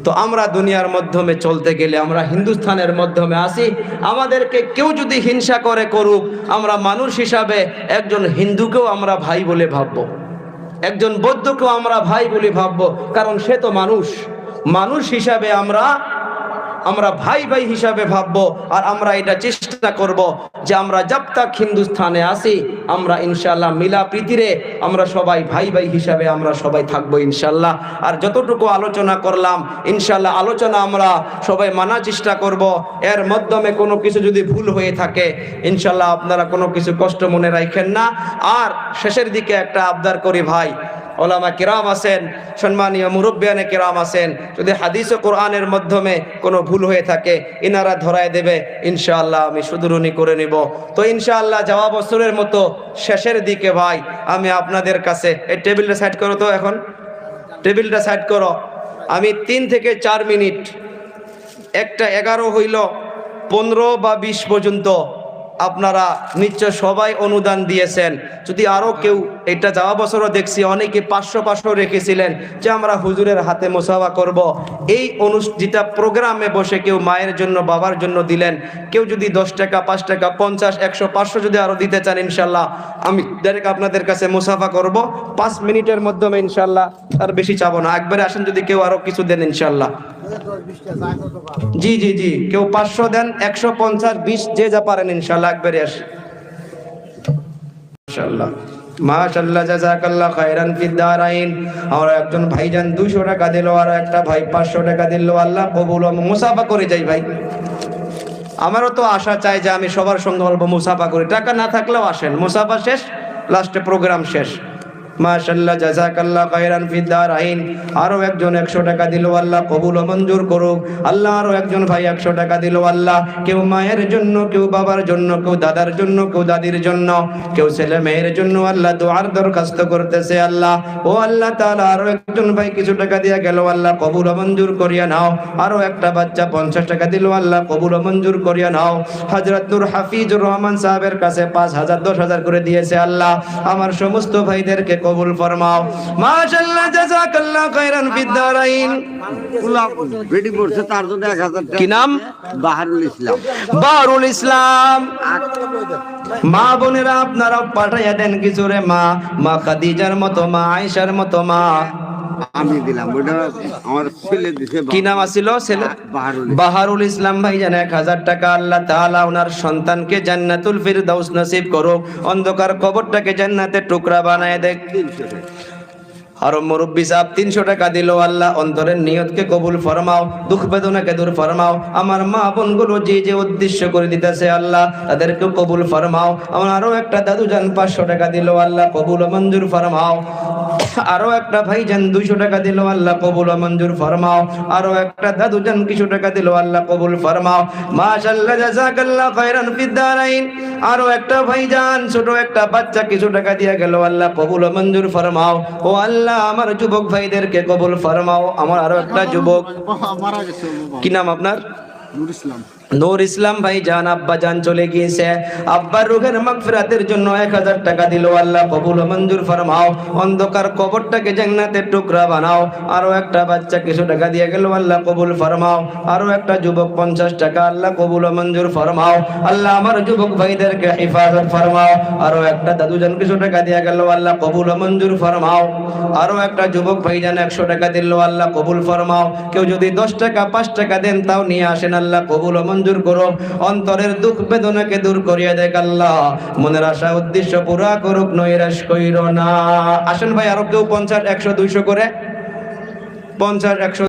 তো আমরা দুনিয়ার মাধ্যমে চলতে গেলে আমরা হিন্দুস্তানের মাধ্যমে আসি, আমাদেরকে কেউ যদি হিংসা করে করুক, আমরা মানুষ হিসাবে একজন হিন্দুকেও আমরা ভাই বলে ভাববো, একজন বৌদ্ধকেও আমরা ভাই বলে ভাববো, কারণ সে তো মানুষ। মানুষ হিসাবে আমরা ভাই ভাই হিসাবে ভাববো। আর আমরা এটা চেষ্টা করব যে আমরা জব তক হিন্দুস্তানে আসি, আমরা ইনশাআল্লাহ মিলা প্রীতিরে আমরা সবাই ভাই ভাই হিসাবে আমরা সবাই থাকবো ইনশাআল্লাহ। আর যতটুকু আলোচনা করলাম ইনশাআল্লাহ আলোচনা আমরা সবাই মানার চেষ্টা করব। এর মাধ্যমে কোনো কিছু যদি ভুল হয়ে থাকে ইনশাআল্লাহ আপনারা কোনো কিছু কষ্ট মনে রাখেন না। আর শেষের দিকে একটা আবদার করি ভাই, ওলামা কিরাম আছেন, সম্মানীয় মুরব্বিয়ানে কিরাম আছেন, যদি হাদিস ও কোরআনের মাধ্যমে কোনো ভুল হয়ে থাকে ইনারা ধরায় দেবে ইনশাআল্লাহ, আমি শুধরুনি করে নিব। তো ইনশাআল্লাহ যাওয়া বছরের মতো শেষের দিকে ভাই আমি আপনাদের কাছে এই টেবিলটা সাইড করো, তো এখন টেবিলটা সাইড করো, আমি 3 থেকে 4 মিনিট, একটা 11 হইল 15 বা 20 পর্যন্ত আপনারা নিশ্চয় সবাই অনুদান দিয়েছেন। যদি আরও কেউ, এটা যাওয়া বছরও দেখছি অনেকে 500 রেখেছিলেন যে আমরা হুজুরের হাতে মুসাফা করব, এই যেটা প্রোগ্রামে বসে কেউ মায়ের জন্য বাবার জন্য দিলেন, কেউ যদি 10 টাকা 5 টাকা 50 100 500 যদি আরও দিতে চান ইনশাল্লাহ আমি ডাইরেক্ট আপনাদের কাছে মুসাফা করব 5 মিনিটের মাধ্যমে ইনশাল্লাহ, আর বেশি চাবো না। একবারে আসেন যদি কেউ আরও কিছু দেন ইনশাল্লাহ। জি জি জি, কেউ 500 দেন, 150 20 যে যা পারেন ইনশাল্লাহ একবারে আসি ইনশাল্লাহ। মাশাআল্লাহ, জাযাকাল্লাহ খায়রান ফিদ দারাইন। আর একজন ভাইজান 200 টাকা দিল, আর একটা ভাই 500 টাকা দিল, আল্লাহ কবুল। মুসাফা করে যাই ভাই, আমারও তো আশা চাই যে আমি সবার সঙ্গে অল্প মুসাফা করি, টাকা না থাকলেও আসেন, মুসাফা শেষ, লাস্টে প্রোগ্রাম শেষ। মাশাআল্লাহ, জাযাকাল্লাহ খায়রান ফিদ দারাইন। আরো একজন 100 টাকা দিল, আল্লাহ কবুল ও মঞ্জুর করুক। আল্লাহ আরো একজন ভাই 100 টাকা দিল, আল্লাহ কেউ মায়ের জন্য, কেউ বাবার জন্য, কেউ দাদার জন্য, কেউ দাদির জন্য, কেউ ছেলে মেয়ের জন্য আল্লাহ দুআর দরখাস্ত করতেছে আল্লাহ। ও আল্লাহ তাআলা আরো একজন ভাই কিছু টাকা দিয়া গেল, আল্লাহ কবুল ও মঞ্জুর করিয়া নাও। আরো একটা বাচ্চা 50 টাকা দিল, আল্লাহ কবুল ও মঞ্জুর করিয়া নাও। হযরত নূর হাফিজুর রহমান সাহেবের কাছে 5000 10,000 করে দিয়েছে, আল্লাহ আমার সমস্ত ভাইদেরকে কবুল ফরমাও। মাশাআল্লাহ, জাযাকাল্লাহ খায়রান ফিদ দারাইন। বেটি পড়ছে তার জন্য 1000 টাকা। কি নাম? বাহারুল ইসলাম। বাহারুল ইসলাম। মা বোনেরা আপনারা পাঠাইয়া দেন কিছু রে, মা খাদিজার মতো, মা আয়েশার মতো মা। আমি দিলাম, ওটা আমার ছেলে দিছে। কি নাম আছিল ছেলে? বাহারুল ইসলাম ভাইজান 1000 টাকা। আল্লাহ তাআলা ওনার সন্তানকে জান্নাতুল ফিরদাউস নসিব করুক, অন্ধকার কবরটাকে জান্নাতের টুকরা বানায় দেখ। আর মুরব্বী সাহেব 300 টাকা দিল, আল্লাহ অন্তরের নিয়তকে কবুল ফরমাও, দুঃখ বেদনাকে দূর ফরমাও। আমার মা বোনগুলো যে যে উদ্দেশ্য করে দিতেছে আল্লাহ তাদেরকে কবুল ফরমাও। আমার আরো একটা দাদু জান 500 টাকা দিল, আল্লাহ কবুল ও মঞ্জুর ফরমাও। আরো একটা ভাইজান 200 টাকা দিল, আল্লাহ কবুল ও মঞ্জুর ফরমাও। আরো একটা দাদু জান কিছু টাকা দিল, আল্লাহ কবুল ফরমাও। মাশাআল্লাহ, জাযাকাল্লাহ খায়রান ফিদ দারাইন। আরো একটা ভাইজান ছোট একটা বাচ্চা কিছু টাকা দিয়ে গেল, আল্লাহ কবুল ও মঞ্জুর ফরমাও। ও আল্লাহ আমার যুবক ভাইদেরকে কবুল ফরমাও। আমার আরো একটা যুবক, কি নাম আপনার? নূর ইসলাম। নূর ইসলাম ভাই জান আব্বা জান চলে গিয়েছে, আব্বার রূহের মাগফিরাতের জন্য 1000 টাকা দিল, আল্লাহ কবুল ও মঞ্জুর ফরমাও। অন্ধকার কবরটাকে জান্নাতের টুকরা বানাও। আরো একটা বাচ্চা কিছু টাকা দিয়ে গেল, আল্লাহ কবুল ফরমাও। আরো একটা যুবক 50 টাকা, আল্লাহ কবুল ও মঞ্জুর ফরমাও। আল্লাহ আমার যুবক ভাইদেরকে হিফাজত ফরমাও। আরো একটা দাদু জান কিছু টাকা দিয়ে গেল, আল্লাহ কবুল ও মঞ্জুর ফরমাও। আরো একটা যুবক ভাইজান 100 টাকা দিল, আল্লাহ কবুল ফরমাও। কেউ যদি 10 টাকা 5 টাকা দেন তাও নিয়ে আসেন, আল্লাহ কবুল ও মঞ্জুর করো। অন্তরের দুঃখ বেদনাকে দূর করিয়া দেখ আল্লাহ, মনের আশা উদ্দেশ্য পুরা করুক, নৈরাশ কইরো না। আসেন ভাই আরো কেউ 50 100 200 করে, 50 100